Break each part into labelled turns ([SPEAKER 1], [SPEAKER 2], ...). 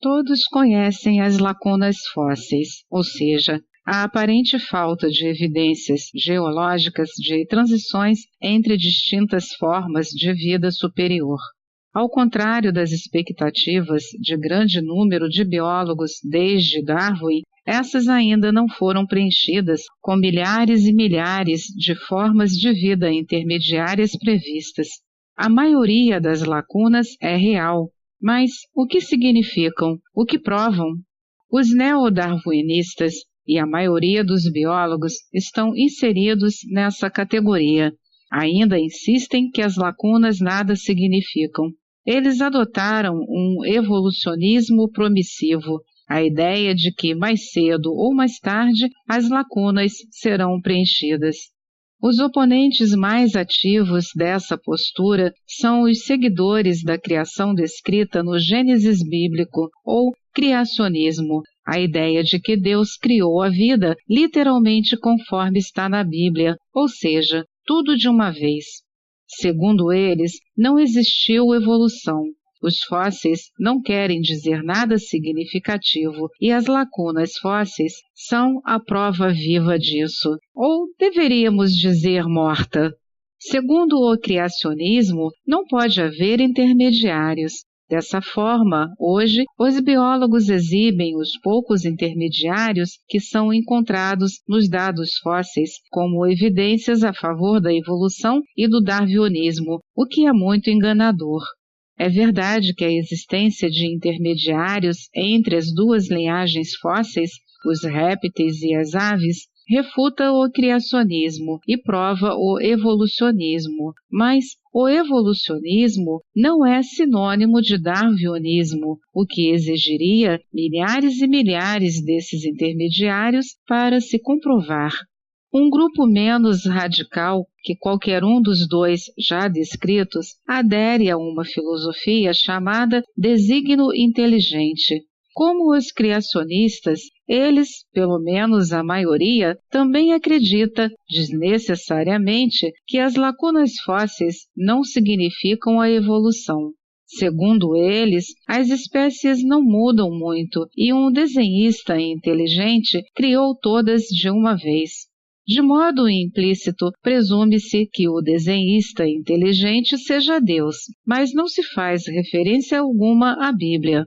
[SPEAKER 1] Todos conhecem as lacunas fósseis, ou seja, a aparente falta de evidências geológicas de transições entre distintas formas de vida superior. Ao contrário das expectativas de grande número de biólogos desde Darwin, essas ainda não foram preenchidas com milhares e milhares de formas de vida intermediárias previstas. A maioria das lacunas é real, mas o que significam? O que provam? Os neodarwinistas e a maioria dos biólogos estão inseridos nessa categoria. Ainda insistem que as lacunas nada significam. Eles adotaram um evolucionismo promissivo, a ideia de que mais cedo ou mais tarde as lacunas serão preenchidas. Os oponentes mais ativos dessa postura são os seguidores da criação descrita no Gênesis bíblico, ou criacionismo, a ideia de que Deus criou a vida literalmente conforme está na Bíblia, ou seja, tudo de uma vez. Segundo eles, não existiu evolução. Os fósseis não querem dizer nada significativo e as lacunas fósseis são a prova viva disso, ou deveríamos dizer morta. Segundo o criacionismo, não pode haver intermediários. Dessa forma, hoje, os biólogos exibem os poucos intermediários que são encontrados nos dados fósseis como evidências a favor da evolução e do darwinismo, o que é muito enganador. É verdade que a existência de intermediários entre as duas linhagens fósseis, os répteis e as aves, refuta o criacionismo e prova o evolucionismo, mas o evolucionismo não é sinônimo de darwinismo, o que exigiria milhares e milhares desses intermediários para se comprovar. Um grupo menos radical que qualquer um dos dois já descritos adere a uma filosofia chamada desígnio inteligente. Como os criacionistas, eles, pelo menos a maioria, também acredita, desnecessariamente, que as lacunas fósseis não significam a evolução. Segundo eles, as espécies não mudam muito e um desenhista inteligente criou todas de uma vez. De modo implícito, presume-se que o desenhista inteligente seja Deus, mas não se faz referência alguma à Bíblia.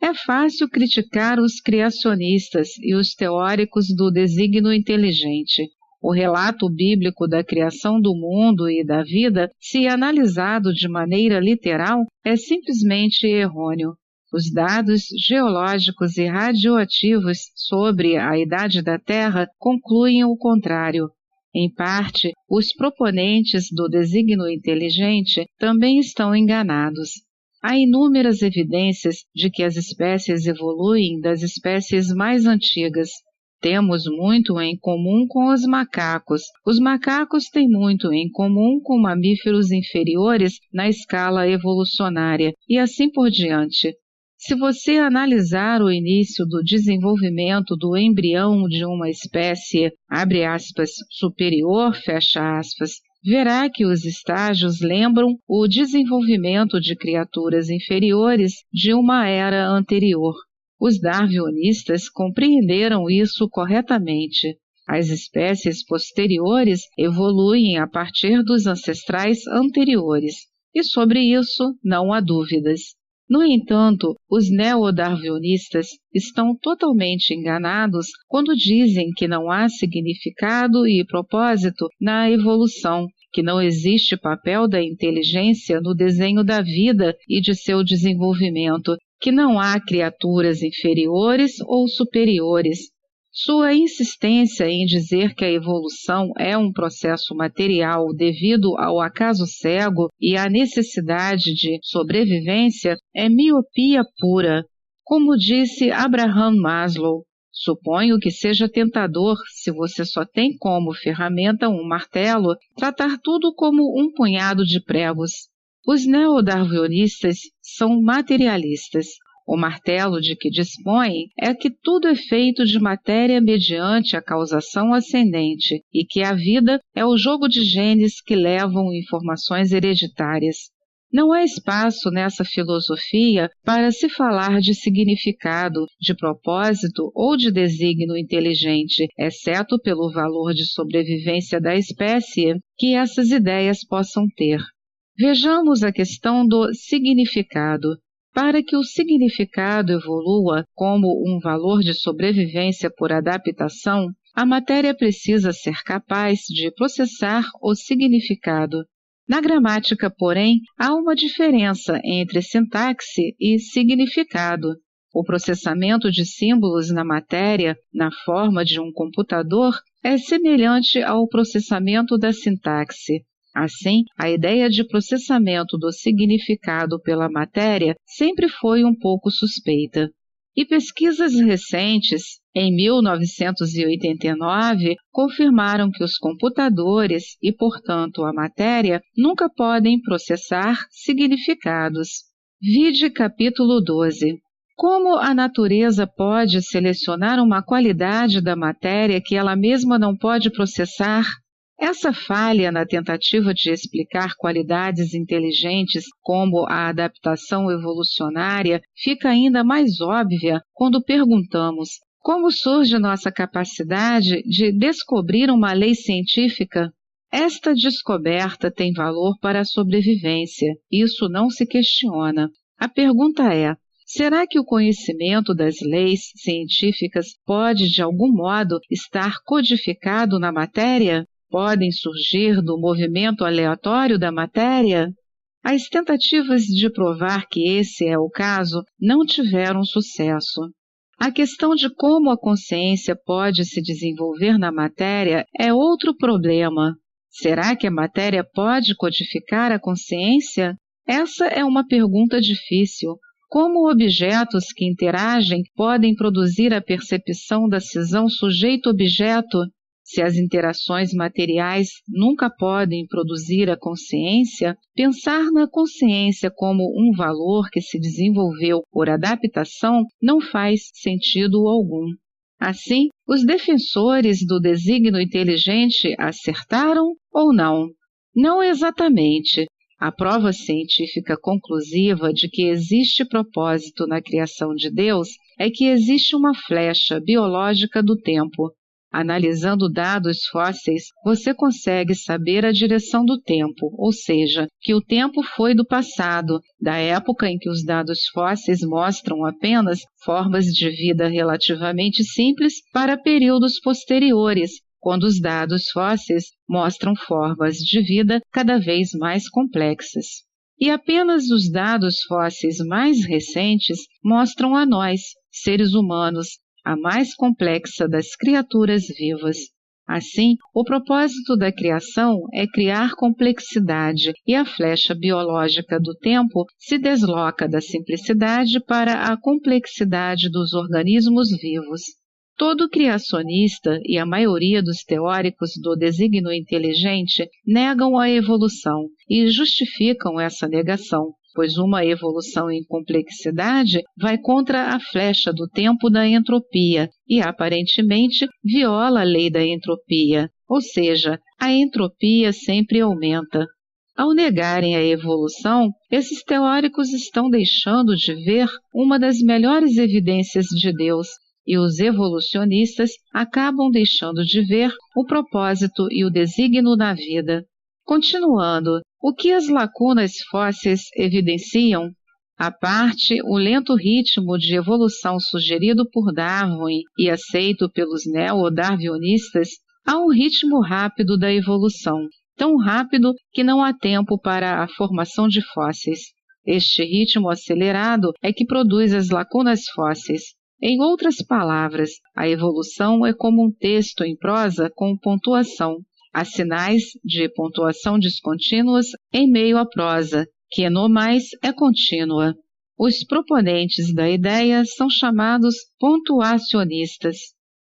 [SPEAKER 1] É fácil criticar os criacionistas e os teóricos do desígnio inteligente. O relato bíblico da criação do mundo e da vida, se analisado de maneira literal, é simplesmente errôneo. Os dados geológicos e radioativos sobre a idade da Terra concluem o contrário. Em parte, os proponentes do desígnio inteligente também estão enganados. Há inúmeras evidências de que as espécies evoluem das espécies mais antigas. Temos muito em comum com os macacos. Os macacos têm muito em comum com mamíferos inferiores na escala evolucionária, e assim por diante. Se você analisar o início do desenvolvimento do embrião de uma espécie, abre aspas, superior, fecha aspas, verá que os estágios lembram o desenvolvimento de criaturas inferiores de uma era anterior. Os darwinistas compreenderam isso corretamente. As espécies posteriores evoluem a partir dos ancestrais anteriores, e sobre isso não há dúvidas. No entanto, os neodarwinistas estão totalmente enganados quando dizem que não há significado e propósito na evolução, que não existe papel da inteligência no desenho da vida e de seu desenvolvimento, que não há criaturas inferiores ou superiores. Sua insistência em dizer que a evolução é um processo material devido ao acaso cego e à necessidade de sobrevivência é miopia pura. Como disse Abraham Maslow, suponho que seja tentador, se você só tem como ferramenta um martelo, tratar tudo como um punhado de pregos. Os neodarwinistas são materialistas. O martelo de que dispõem é que tudo é feito de matéria mediante a causação ascendente e que a vida é o jogo de genes que levam informações hereditárias. Não há espaço nessa filosofia para se falar de significado, de propósito ou de desígnio inteligente, exceto pelo valor de sobrevivência da espécie que essas ideias possam ter. Vejamos a questão do significado. Para que o significado evolua como um valor de sobrevivência por adaptação, a matéria precisa ser capaz de processar o significado. Na gramática, porém, há uma diferença entre sintaxe e significado. O processamento de símbolos na matéria, na forma de um computador, é semelhante ao processamento da sintaxe. Assim, a ideia de processamento do significado pela matéria sempre foi um pouco suspeita. E pesquisas recentes, em 1989, confirmaram que os computadores e, portanto, a matéria nunca podem processar significados. Vide capítulo 12. Como a natureza pode selecionar uma qualidade da matéria que ela mesma não pode processar? Essa falha na tentativa de explicar qualidades inteligentes como a adaptação evolucionária fica ainda mais óbvia quando perguntamos como surge nossa capacidade de descobrir uma lei científica. Esta descoberta tem valor para a sobrevivência, isso não se questiona. A pergunta é: será que o conhecimento das leis científicas pode, de algum modo, estar codificado na matéria? Podem surgir do movimento aleatório da matéria? As tentativas de provar que esse é o caso não tiveram sucesso. A questão de como a consciência pode se desenvolver na matéria é outro problema. Será que a matéria pode codificar a consciência? Essa é uma pergunta difícil. Como objetos que interagem podem produzir a percepção da cisão sujeito-objeto? Se as interações materiais nunca podem produzir a consciência, pensar na consciência como um valor que se desenvolveu por adaptação não faz sentido algum. Assim, os defensores do desígnio inteligente acertaram ou não? Não exatamente. A prova científica conclusiva de que existe propósito na criação de Deus é que existe uma flecha biológica do tempo. Analisando dados fósseis, você consegue saber a direção do tempo, ou seja, que o tempo foi do passado, da época em que os dados fósseis mostram apenas formas de vida relativamente simples, para períodos posteriores, quando os dados fósseis mostram formas de vida cada vez mais complexas. E apenas os dados fósseis mais recentes mostram a nós, seres humanos, a mais complexa das criaturas vivas. Assim, o propósito da criação é criar complexidade, e a flecha biológica do tempo se desloca da simplicidade para a complexidade dos organismos vivos. Todo criacionista e a maioria dos teóricos do desígnio inteligente negam a evolução e justificam essa negação, pois uma evolução em complexidade vai contra a flecha do tempo da entropia e, aparentemente, viola a lei da entropia, ou seja, a entropia sempre aumenta. Ao negarem a evolução, esses teóricos estão deixando de ver uma das melhores evidências de Deus, e os evolucionistas acabam deixando de ver o propósito e o desígnio na vida. Continuando, o que as lacunas fósseis evidenciam? À parte o lento ritmo de evolução sugerido por Darwin e aceito pelos neo-darwinistas, há um ritmo rápido da evolução, tão rápido que não há tempo para a formação de fósseis. Este ritmo acelerado é que produz as lacunas fósseis. Em outras palavras, a evolução é como um texto em prosa com pontuação. Há sinais de pontuação descontínuos em meio à prosa, que no mais é contínua. Os proponentes da ideia são chamados pontuacionistas.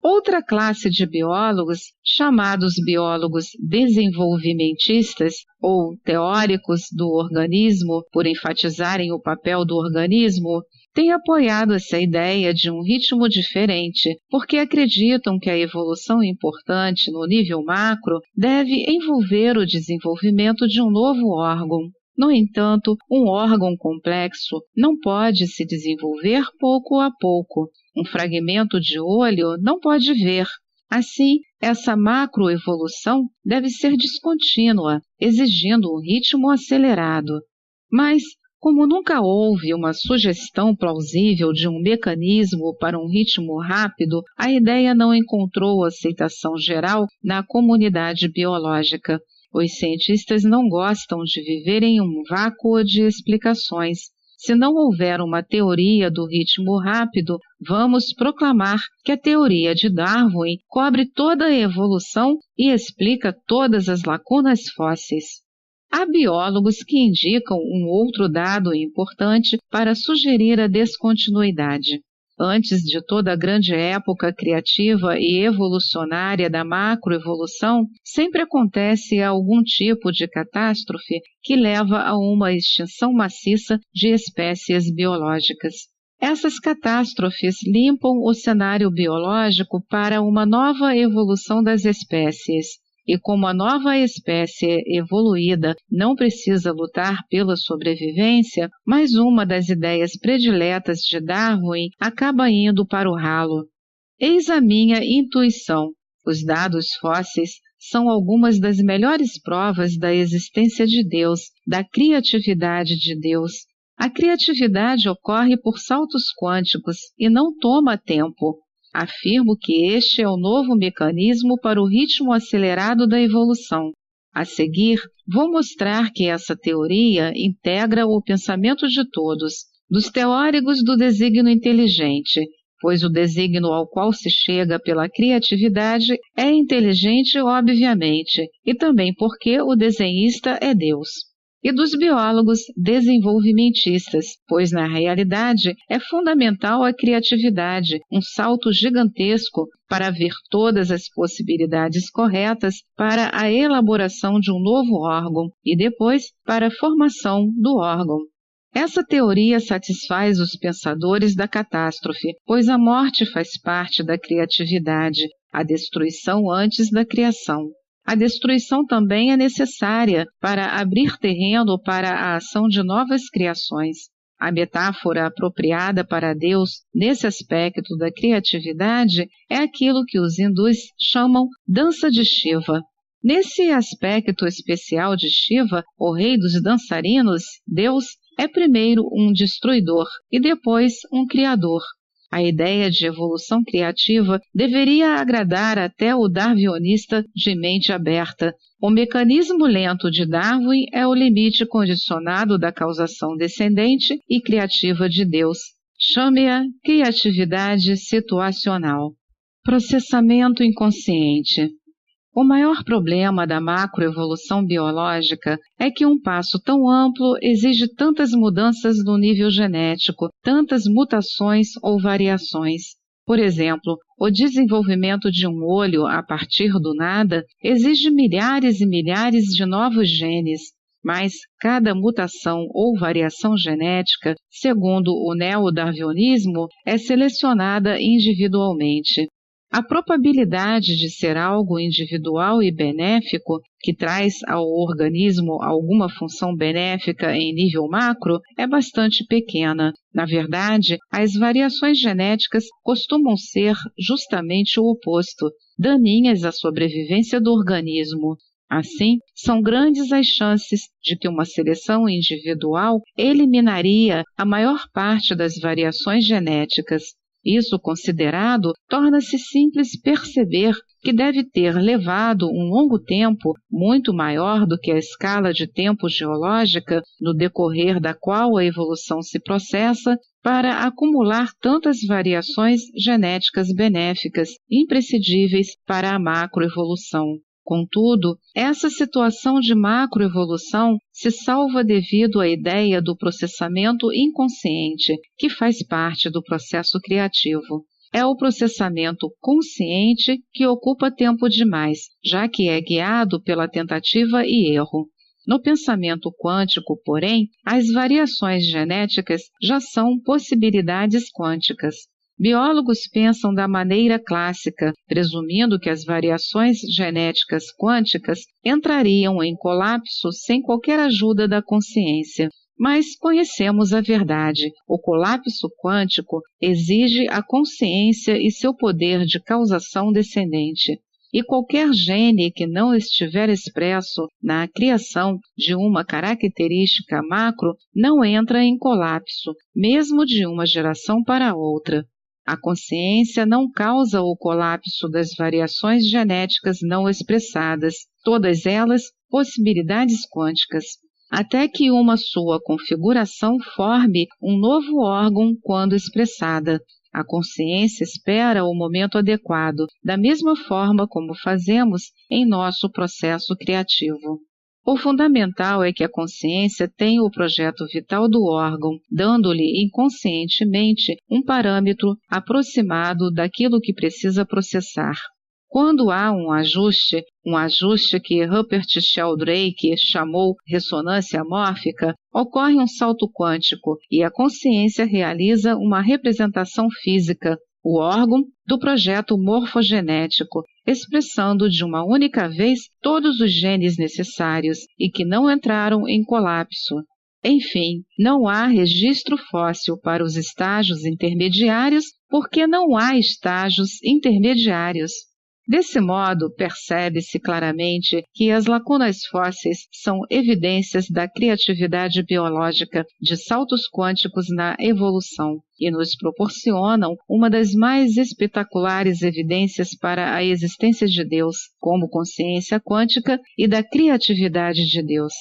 [SPEAKER 1] Outra classe de biólogos, chamados biólogos desenvolvimentistas ou teóricos do organismo, por enfatizarem o papel do organismo, têm apoiado essa ideia de um ritmo diferente, porque acreditam que a evolução importante no nível macro deve envolver o desenvolvimento de um novo órgão. No entanto, um órgão complexo não pode se desenvolver pouco a pouco. Um fragmento de olho não pode ver. Assim, essa macroevolução deve ser descontínua, exigindo um ritmo acelerado. Mas, como nunca houve uma sugestão plausível de um mecanismo para um ritmo rápido, a ideia não encontrou aceitação geral na comunidade biológica. Os cientistas não gostam de viver em um vácuo de explicações. Se não houver uma teoria do ritmo rápido, vamos proclamar que a teoria de Darwin cobre toda a evolução e explica todas as lacunas fósseis. Há biólogos que indicam um outro dado importante para sugerir a descontinuidade. Antes de toda a grande época criativa e evolucionária da macroevolução, sempre acontece algum tipo de catástrofe que leva a uma extinção maciça de espécies biológicas. Essas catástrofes limpam o cenário biológico para uma nova evolução das espécies. E como a nova espécie evoluída não precisa lutar pela sobrevivência, mais uma das ideias prediletas de Darwin acaba indo para o ralo. Eis a minha intuição. Os dados fósseis são algumas das melhores provas da existência de Deus, da criatividade de Deus. A criatividade ocorre por saltos quânticos e não toma tempo. Afirmo que este é o novo mecanismo para o ritmo acelerado da evolução. A seguir, vou mostrar que essa teoria integra o pensamento de todos, dos teóricos do desígnio inteligente, pois o desígnio ao qual se chega pela criatividade é inteligente, obviamente, e também porque o desenhista é Deus. E dos biólogos desenvolvimentistas, pois na realidade é fundamental a criatividade, um salto gigantesco para ver todas as possibilidades corretas para a elaboração de um novo órgão e depois para a formação do órgão. Essa teoria satisfaz os pensadores da catástrofe, pois a morte faz parte da criatividade, a destruição antes da criação. A destruição também é necessária para abrir terreno para a ação de novas criações. A metáfora apropriada para Deus nesse aspecto da criatividade é aquilo que os hindus chamam dança de Shiva. Nesse aspecto especial de Shiva, o rei dos dançarinos, Deus, é primeiro um destruidor e depois um criador. A ideia de evolução criativa deveria agradar até o darwinista de mente aberta. O mecanismo lento de Darwin é o limite condicionado da causação descendente e criativa de Deus. Chame-a criatividade situacional. Processamento inconsciente. O maior problema da macroevolução biológica é que um passo tão amplo exige tantas mudanças no nível genético, tantas mutações ou variações. Por exemplo, o desenvolvimento de um olho a partir do nada exige milhares e milhares de novos genes, mas cada mutação ou variação genética, segundo o neodarwinismo, é selecionada individualmente. A probabilidade de ser algo individual e benéfico, que traz ao organismo alguma função benéfica em nível macro, é bastante pequena. Na verdade, as variações genéticas costumam ser justamente o oposto, daninhas à sobrevivência do organismo. Assim, são grandes as chances de que uma seleção individual eliminaria a maior parte das variações genéticas. Isso considerado, torna-se simples perceber que deve ter levado um longo tempo, muito maior do que a escala de tempo geológica, no decorrer da qual a evolução se processa, para acumular tantas variações genéticas benéficas, imprescindíveis para a macroevolução. Contudo, essa situação de macroevolução se salva devido à ideia do processamento inconsciente, que faz parte do processo criativo. É o processamento consciente que ocupa tempo demais, já que é guiado pela tentativa e erro. No pensamento quântico, porém, as variações genéticas já são possibilidades quânticas. Biólogos pensam da maneira clássica, presumindo que as variações genéticas quânticas entrariam em colapso sem qualquer ajuda da consciência. Mas conhecemos a verdade. O colapso quântico exige a consciência e seu poder de causação descendente. E qualquer gene que não estiver expresso na criação de uma característica macro não entra em colapso, mesmo de uma geração para outra. A consciência não causa o colapso das variações genéticas não expressadas, todas elas possibilidades quânticas, até que uma sua configuração forme um novo órgão quando expressada. A consciência espera o momento adequado, da mesma forma como fazemos em nosso processo criativo. O fundamental é que a consciência tenha o projeto vital do órgão, dando-lhe inconscientemente um parâmetro aproximado daquilo que precisa processar. Quando há um ajuste que Rupert Sheldrake chamou ressonância mórfica, ocorre um salto quântico e a consciência realiza uma representação física, o órgão do projeto morfogenético, expressando de uma única vez todos os genes necessários e que não entraram em colapso. Enfim, não há registro fóssil para os estágios intermediários porque não há estágios intermediários. Desse modo, percebe-se claramente que as lacunas fósseis são evidências da criatividade biológica de saltos quânticos na evolução e nos proporcionam uma das mais espetaculares evidências para a existência de Deus, como consciência quântica e da criatividade de Deus.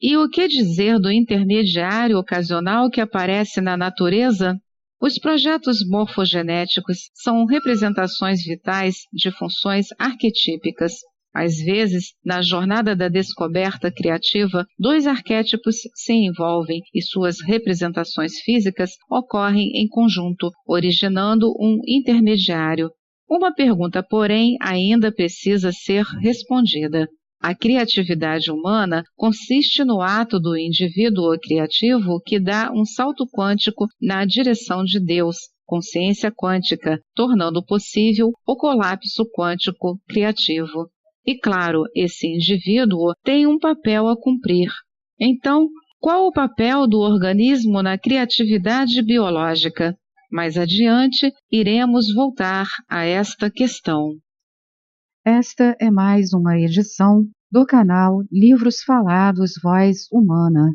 [SPEAKER 1] E o que dizer do intermediário ocasional que aparece na natureza? Os projetos morfogenéticos são representações vitais de funções arquetípicas. Às vezes, na jornada da descoberta criativa, dois arquétipos se envolvem e suas representações físicas ocorrem em conjunto, originando um intermediário. Uma pergunta, porém, ainda precisa ser respondida. A criatividade humana consiste no ato do indivíduo criativo que dá um salto quântico na direção de Deus, consciência quântica, tornando possível o colapso quântico criativo. E claro, esse indivíduo tem um papel a cumprir. Então, qual o papel do organismo na criatividade biológica? Mais adiante, iremos voltar a esta questão.
[SPEAKER 2] Esta é mais uma edição do canal Livros Falados Voz Humana.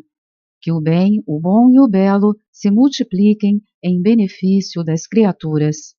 [SPEAKER 2] Que o bem, o bom e o belo se multipliquem em benefício das criaturas.